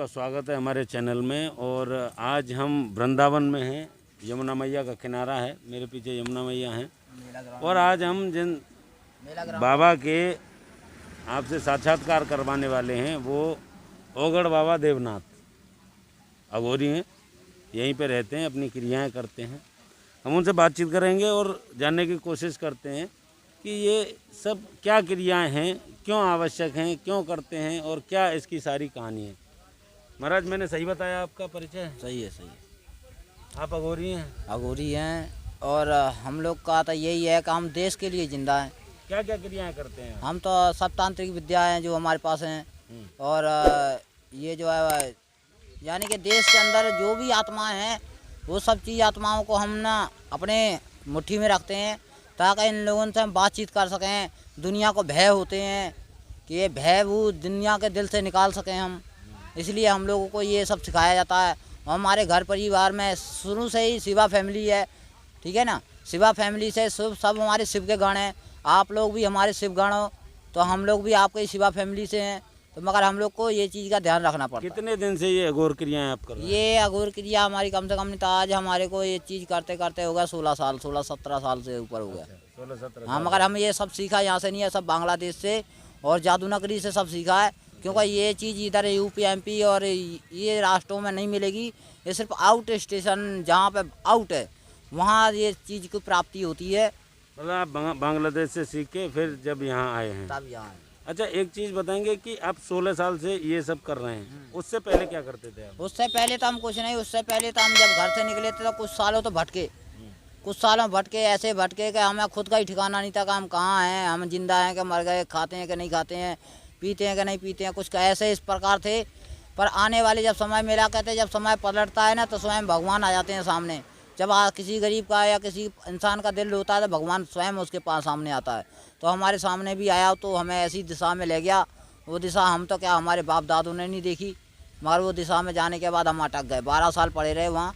आपका स्वागत है हमारे चैनल में। और आज हम वृंदावन में हैं, यमुना मैया का किनारा है, मेरे पीछे यमुना मैया हैं। और आज हम जिन बाबा के आपसे साक्षात्कार करवाने वाले हैं वो ओगड़ बाबा देवनाथ अघोरी हैं, यहीं पे रहते हैं, अपनी क्रियाएं करते हैं। हम उनसे बातचीत करेंगे और जानने की कोशिश करते हैं कि ये सब क्या क्रियाएं हैं, क्यों आवश्यक हैं, क्यों करते हैं और क्या इसकी सारी कहानी है। महाराज, मैंने सही बताया आपका परिचय? सही है, सही है। आप अघोरी हैं? अघोरी हैं। और हम लोग का तो यही है कि हम देश के लिए जिंदा हैं। क्या क्या क्रियाएं करते हैं? हम तो सब तांत्रिक विद्या हैं जो हमारे पास हैं। और ये जो है यानी कि देश के अंदर जो भी आत्माएं हैं वो सब चीज़ आत्माओं को हम ना अपने मुट्ठी में रखते हैं ताकि इन लोगों से हम बातचीत कर सकें। दुनिया को भय होते हैं कि ये भय वो दुनिया के दिल से निकाल सकें हम, इसलिए हम लोगों को ये सब सिखाया जाता है। हमारे घर परिवार में शुरू से ही शिवा फैमिली है, ठीक है ना। शिवा फैमिली से सब हमारे शिव के गण हैं। आप लोग भी हमारे शिव गण हो तो हम लोग भी आपके शिवा फैमिली से हैं, तो मगर हम लोग को ये चीज़ का ध्यान रखना पड़ता है। कितने दिन से ये अघोर क्रियाएं आप कर रहे हैं? ये अघोर क्रिया हमारी कम से कम नहीं तो आज हमारे को ये चीज़ करते करते होगा 16-17 साल से ऊपर हो गया। 16-17 हाँ, मगर हम ये सब सीखा यहाँ से नहीं है, सब बांग्लादेश से और जादू नगरी से सब सीखा है। क्योंकि ये चीज़ इधर यूपी एमपी और ये राष्ट्रों में नहीं मिलेगी। ये सिर्फ आउट स्टेशन जहाँ पे आउट है वहाँ ये चीज़ की प्राप्ति होती है। मतलब आप बांग्लादेश से सीख के फिर जब यहाँ आए हैं? तब यहाँ अच्छा, एक चीज़ बताएंगे कि आप 16 साल से ये सब कर रहे हैं, उससे पहले क्या करते थे आप? उससे पहले तो हम कुछ नहीं, उससे पहले तो हम जब घर से निकले थे तो कुछ सालों तो भटके, कुछ सालों भटके, ऐसे भटके कि हमें खुद का ही ठिकाना नहीं था कि हम कहाँ हैं, हम जिंदा हैं कि मर गए, खाते हैं कि नहीं खाते हैं, पीते हैं कि नहीं पीते हैं, कुछ ऐसे इस प्रकार थे। पर आने वाले जब समय मिला कहते जब समय पलटता है ना तो स्वयं भगवान आ जाते हैं सामने। जब किसी गरीब का या किसी इंसान का दिल होता है तो भगवान स्वयं उसके पास सामने आता है। तो हमारे सामने भी आया तो हमें ऐसी दिशा में ले गया। वो दिशा हम तो क्या हमारे बाप दादों ने नहीं देखी, मगर वो दिशा में जाने के बाद हम अटक गए। 12 साल पड़े रहे वहाँ।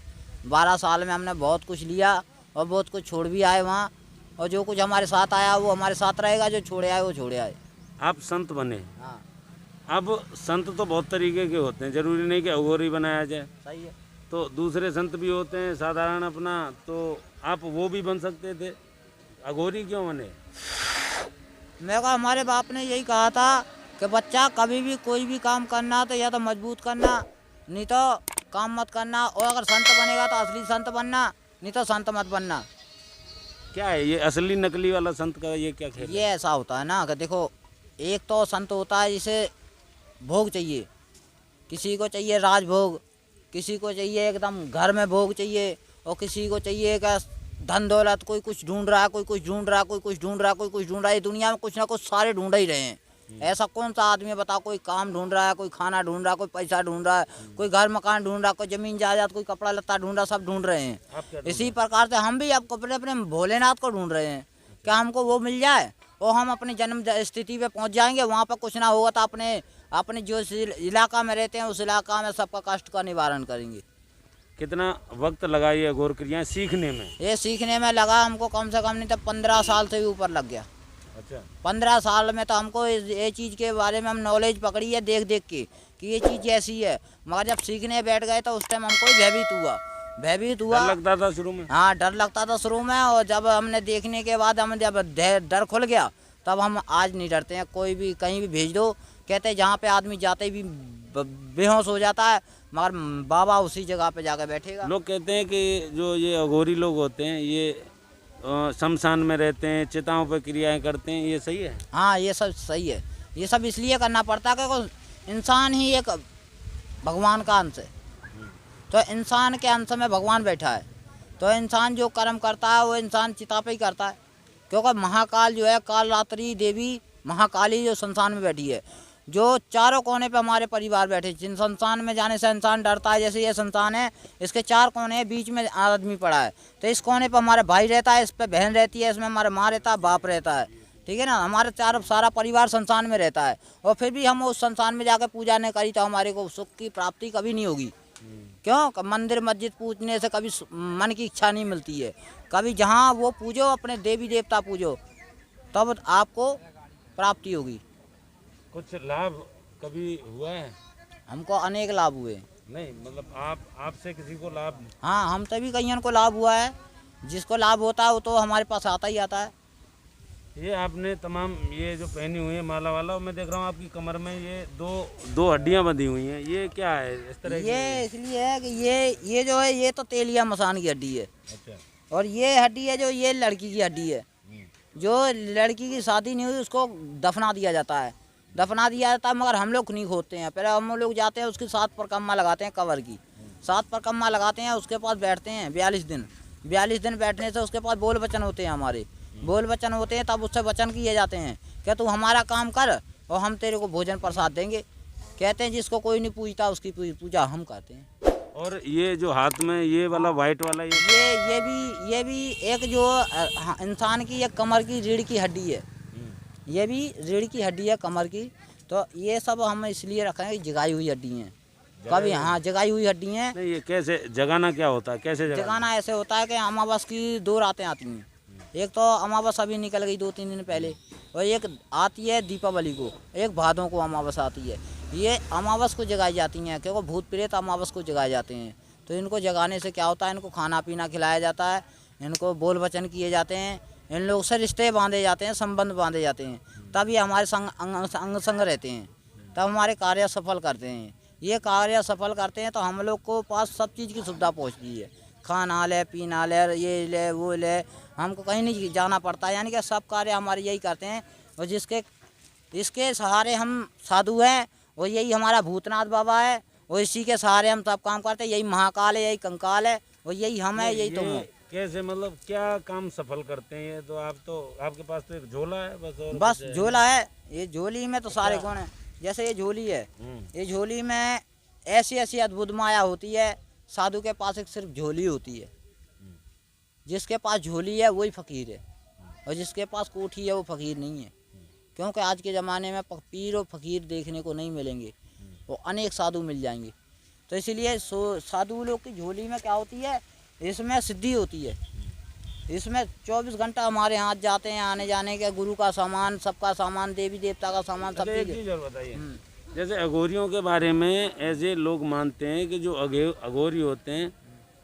12 साल में हमने बहुत कुछ लिया और बहुत कुछ छोड़ भी आए वहाँ। और जो कुछ हमारे साथ आया वो हमारे साथ रहेगा, जो छोड़े आए वो छोड़े आए। आप संत बने। हाँ, अब संत तो बहुत तरीके के होते हैं, जरूरी नहीं कि अघोरी बनाया जाए। सही है। तो दूसरे संत भी होते हैं साधारण अपना, तो आप वो भी बन सकते थे, अघोरी क्यों बने? मेरे को हमारे बाप ने यही कहा था कि बच्चा कभी भी कोई भी काम करना तो या तो मजबूत करना, नहीं तो काम मत करना। और अगर संत बनेगा तो असली संत बनना, नहीं तो संत मत बनना। क्या है ये असली नकली वाला संत का ये क्या खेल ये ऐसा होता है ना कि देखो, एक तो संत होता है जिसे भोग चाहिए, किसी को चाहिए राजभोग, किसी को चाहिए एकदम घर में भोग चाहिए, और किसी को चाहिए कि धन दौलत। कोई कुछ ढूंढ रहा है, कोई कुछ ढूंढ रहा है, कोई कुछ ढूंढ रहा है, कोई कुछ ढूंढ रहा है। दुनिया में कुछ ना कुछ सारे ढूंढ ही रहे हैं। ऐसा कौन सा आदमी है बताओ, कोई काम ढूंढ रहा है, कोई खाना ढूंढ रहा है, कोई पैसा ढूंढ रहा है, कोई घर मकान ढूंढ रहा है, कोई जमीन जायदाद, कोई कपड़ा लत्ता ढूंढ रहा, सब ढूंढ रहे हैं। इसी प्रकार से हम भी अब अपने अपने भोलेनाथ को ढूंढ रहे हैं, क्या हमको वो मिल जाए और हम अपनी जन्म स्थिति पे पहुंच जाएंगे। वहाँ पर कुछ ना होगा तो अपने जो इलाका में रहते हैं उस इलाका में सबका कष्ट का निवारण करेंगे। कितना वक्त लगा ये अघोर क्रियाएं सीखने में? ये सीखने में लगा हमको कम से कम नहीं तो 15 साल से भी ऊपर लग गया। अच्छा, 15 साल में तो हमको ये चीज़ के बारे में हम नॉलेज पकड़ी है देख देख के कि ये चीज़ ऐसी है। मगर जब सीखने बैठ गए तो उस टाइम हमको भयभीत हुआ। डर लगता था शुरू में? हाँ, डर लगता था शुरू में। और जब हमने देखने के बाद हम जब डर खुल गया तब हम आज नहीं डरते हैं। कोई भी कहीं भी भेज दो, कहते हैं जहाँ पे आदमी जाते ही भी बेहोश हो जाता है, मगर बाबा उसी जगह पे जाकर बैठेगा। लोग कहते हैं कि जो ये अघोरी लोग होते हैं ये शमशान में रहते हैं, चिताओं पर क्रियाएं करते हैं, ये सही है? हाँ, ये सब सही है। ये सब इसलिए करना पड़ता है क्योंकि इंसान ही एक भगवान का अंश है। तो इंसान के अंश में भगवान बैठा है, तो इंसान जो कर्म करता है वो इंसान चिता पे ही करता है। क्योंकि महाकाल जो है, काल रात्रि देवी महाकाली जो संसार में बैठी है, जो चारों कोने पे हमारे परिवार बैठे। जिन संस्थान में जाने से इंसान डरता है, जैसे ये संस्थान है, इसके 4 कोने हैं, बीच में आदमी पड़ा है। तो इस कोने पे हमारा भाई रहता है, इस पे बहन रहती है, इसमें हमारा माँ रहता है, बाप रहता है, ठीक है ना। हमारे सारा परिवार संस्थान में रहता है। और फिर भी हम उस संस्थान में जाकर पूजा नहीं करी तो हमारे को सुख की प्राप्ति कभी नहीं होगी। क्यों? मंदिर मस्जिद पूजने से कभी मन की इच्छा नहीं मिलती है। कभी जहाँ वो पूजो, अपने देवी देवता पूजो, तब आपको प्राप्ति होगी। कुछ लाभ कभी हुआ है? हमको अनेक लाभ हुए। नहीं मतलब आपसे किसी को लाभ? हाँ, हम सभी कईयों को लाभ हुआ है। जिसको लाभ होता है वो तो हमारे पास आता ही आता है। ये आपने तमाम ये जो पहनी हुई है माला वाला, और मैं देख रहा हूँ आपकी कमर में ये दो हड्डियाँ बंधी हुई हैं, ये क्या है इस तरह की? ये इसलिए है कि ये जो है ये तो तेलिया मसान की हड्डी है। अच्छा। और ये हड्डी है जो ये लड़की की हड्डी है। जो लड़की की शादी नहीं हुई उसको दफना दिया जाता है। दफना दिया जाता है मगर हम लोग नहीं खोदते हैं। पहले हम लोग जाते हैं उसकी 7 परकम्मा लगाते हैं कवर की। 7 परकम्मा लगाते हैं, उसके पास बैठते हैं 42 दिन। 42 दिन बैठने से उसके पास बोल वचन होते हैं, हमारे बोल वचन होते हैं। तब उससे वचन किए जाते हैं कि तू हमारा काम कर और हम तेरे को भोजन प्रसाद देंगे। कहते हैं जिसको कोई नहीं पूजता उसकी पूजा हम करते हैं। और ये जो हाथ में ये वाला वाइट वाला ये भी एक जो इंसान की एक कमर की रीढ़ की हड्डी है। ये भी रीढ़ की हड्डी है कमर की। तो ये सब हम इसलिए रखे हैं कि जगाई हुई हड्डी हैं। कभी हाँ जगाई हुई हड्डी हैं। नहीं, ये कैसे जगाना क्या होता है, कैसे जगाना ऐसे होता है कि अमावस की 2 रातें आती हैं। एक तो अमावस अभी निकल गई 2-3 दिन पहले, और एक आती है दीपावली को, एक भादों को अमावस आती है। ये अमावस को जगाई जाती हैं क्योंकि भूत प्रेत अमावस को जगाए जाते हैं। तो इनको जगाने से क्या होता है, इनको खाना पीना खिलाया जाता है, इनको बोल वचन किए जाते हैं, इन लोग से रिश्ते बांधे जाते हैं, संबंध बांधे जाते हैं। तब ये हमारे अंग संग रहते हैं, तब हमारे कार्य सफल करते हैं। ये कार्य सफल करते हैं तो हम लोग को पास सब चीज़ की सुविधा पहुँचती है। खाना ले, पीना ले, ये ले, वो ले, हमको कहीं नहीं जाना पड़ता है। यानी कि सब कार्य हमारे यही करते हैं। और इसके सहारे हम साधु हैं, और यही हमारा भूतनाथ बाबा है, और इसी के सहारे हम सब काम करते हैं। यही महाकाल है, यही कंकाल है, और यही हम है, यही तुम हो। कैसे मतलब क्या काम सफल करते हैं ये? तो आपके पास तो एक झोला है बस, और बस झोला है। ये झोली में तो सारे गुण हैं। जैसे ये झोली है, ये झोली में ऐसी ऐसी अद्भुत माया होती है। साधु के पास एक सिर्फ झोली होती है। जिसके पास झोली है वही फकीर है, और जिसके पास कोठी है वो फकीर नहीं है। क्योंकि आज के ज़माने में पीर और फकीर देखने को नहीं मिलेंगे, वो अनेक साधु मिल जाएंगे। तो इसीलिए साधु लोग की झोली में क्या होती है, इसमें सिद्धि होती है। इसमें 24 घंटा हमारे हाथ जाते हैं, आने जाने के, गुरु का सामान, सबका सामान, देवी देवता का सामान, सब चीज़। बताइए, जैसे अघोरियों के बारे में ऐसे लोग मानते हैं कि जो अघोरी होते हैं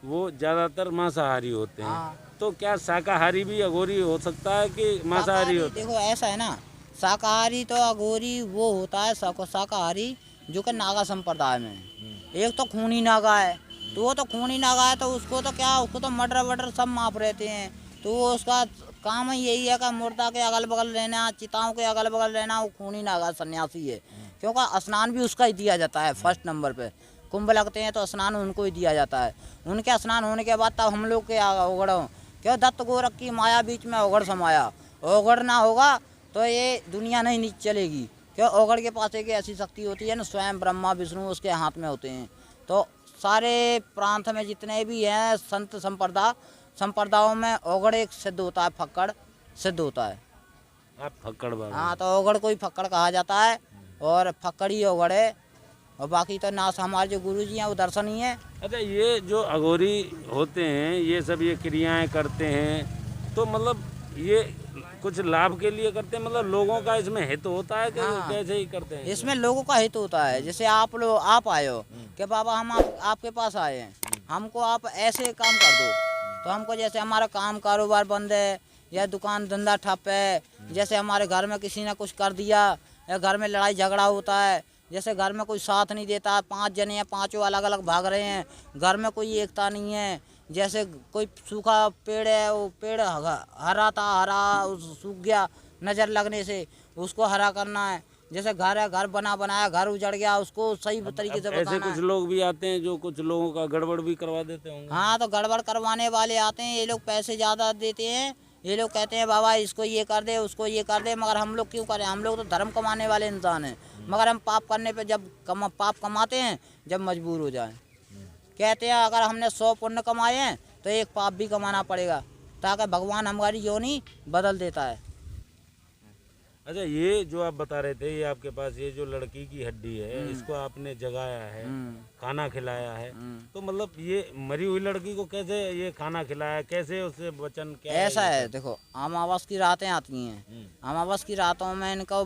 वो ज़्यादातर मांसाहारी होते हैं। हाँ। तो क्या शाकाहारी भी अघोरी हो सकता है कि मांसाहारी होता है? देखो ऐसा है ना, शाकाहारी तो अघोरी वो होता है शाकाहारी जो कि नागा संप्रदाय में है। एक तो खूनी नागा है, तो वो तो खूनी नागा है, तो उसको तो मर्डर वर्डर सब माफ रहते हैं। तो वो उसका काम ही यही है कि मुर्दा के अगल बगल रहना, चिताओं के अगल बगल रहना। वो खूनी नागा सन्यासी है, क्योंकि स्नान भी उसका ही दिया जाता है। फर्स्ट नंबर पे कुंभ लगते हैं तो स्नान उनको ही दिया जाता है। उनके स्नान होने के बाद तब हम लोग के ओगड़ों क्यों दत्त गोरख की माया बीच में ओगड़ समाया। ओगड़ ना होगा तो ये दुनिया नहीं चलेगी। क्यों ओगड़ के पास एक ऐसी शक्ति होती है ना, स्वयं ब्रह्मा विष्णु उसके हाथ में होते हैं। तो सारे प्रांत में जितने भी हैं संत संप्रदायों में ओगड़ एक सिद्ध होता है, फक्कड़ सिद्ध होता है। आप फक्कड़ बाबा? हाँ, तो ओगड़ को ही फक्कड़ कहा जाता है, और फक्कड़ ही ओगड़ है। और बाकी तो नास हमारे जो गुरु जी हैं वो दर्शनीय है। अच्छा, ये जो अघोरी होते हैं ये सब ये क्रियाएं करते हैं, तो मतलब ये कुछ लाभ के लिए करते हैं, मतलब लोगों का इसमें हित होता है कि कैसे ही करते हैं? इसमें लोगों का हित होता है। जैसे आप आए हो कि बाबा हम आपके पास आए हैं, हमको आप ऐसे काम कर दो। तो हमको जैसे हमारा काम कारोबार बंद है या दुकान धंधा ठप है, जैसे हमारे घर में किसी ने कुछ कर दिया या घर में लड़ाई झगड़ा होता है, जैसे घर में कोई साथ नहीं देता, 5 जने हैं, पांचों अलग अलग भाग रहे हैं, घर में कोई एकता नहीं है। जैसे कोई सूखा पेड़ है, वो पेड़ हरा था, हरा सूख गया नज़र लगने से, उसको हरा करना है। जैसे घर है, घर बनाया, घर उजड़ गया, उसको सही तरीके से ऐसे कुछ लोग भी आते हैं जो कुछ लोगों का गड़बड़ भी करवा देते होंगे। हाँ, तो गड़बड़ करवाने वाले आते हैं। ये लोग पैसे ज़्यादा देते हैं, ये लोग कहते हैं बाबा इसको ये कर दे, उसको ये कर दे। मगर हम लोग क्यों करें, हम लोग तो धर्म कमाने वाले इंसान हैं। मगर हम पाप करने पे जब पाप कमाते हैं जब मजबूर हो जाएं। कहते हैं अगर हमने 100 पुण्य कमाए हैं तो 1 पाप भी कमाना पड़ेगा, ताकि भगवान हमारी योनि बदल देता है। अच्छा, ये जो आप बता रहे थे, ये आपके पास ये जो लड़की की हड्डी है, इसको आपने जगाया है, खाना खिलाया है, तो मतलब ये मरी हुई लड़की को कैसे ये खाना खिलाया, कैसे उससे वचन क्या? ऐसा है, देखो अमावस की रातें आती हैं, अमावस की रातों में इनको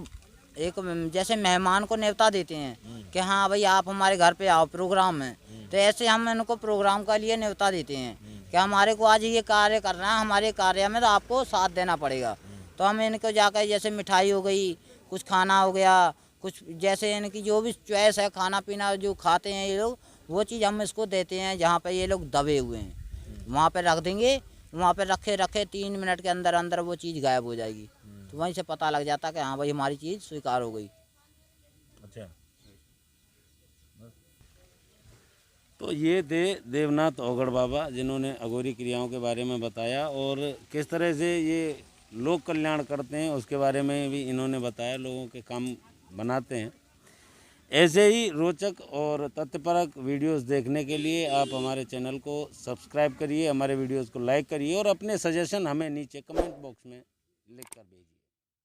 एक जैसे मेहमान को न्योता देते हैं कि हाँ भाई आप हमारे घर पे आओ, प्रोग्राम में, तो ऐसे हम इनको प्रोग्राम का लिए न्योता देते हैं कि हमारे को आज ये कार्य करना है, हमारे कार्य में तो आपको साथ देना पड़ेगा। तो हम इनको जाकर जैसे मिठाई हो गई, कुछ खाना हो गया, कुछ जैसे इनकी जो भी चॉइस है खाना पीना जो खाते हैं ये लोग, वो चीज़ हम इसको देते हैं जहाँ पे ये लोग दबे हुए हैं वहाँ पे रख देंगे। वहाँ पे रखे 3 मिनट के अंदर अंदर वो चीज़ गायब हो जाएगी। तो वहीं से पता लग जाता कि हाँ भाई हमारी चीज़ स्वीकार हो गई। अच्छा, तो ये थे देवनाथ औगड़ बाबा, जिन्होंने अघोरी क्रियाओं के बारे में बताया और किस तरह से ये लोक कल्याण करते हैं उसके बारे में भी इन्होंने बताया, लोगों के काम बनाते हैं। ऐसे ही रोचक और तथ्यपरक वीडियोस देखने के लिए आप हमारे चैनल को सब्सक्राइब करिए, हमारे वीडियोस को लाइक करिए और अपने सजेशन हमें नीचे कमेंट बॉक्स में लिख कर भेजिए।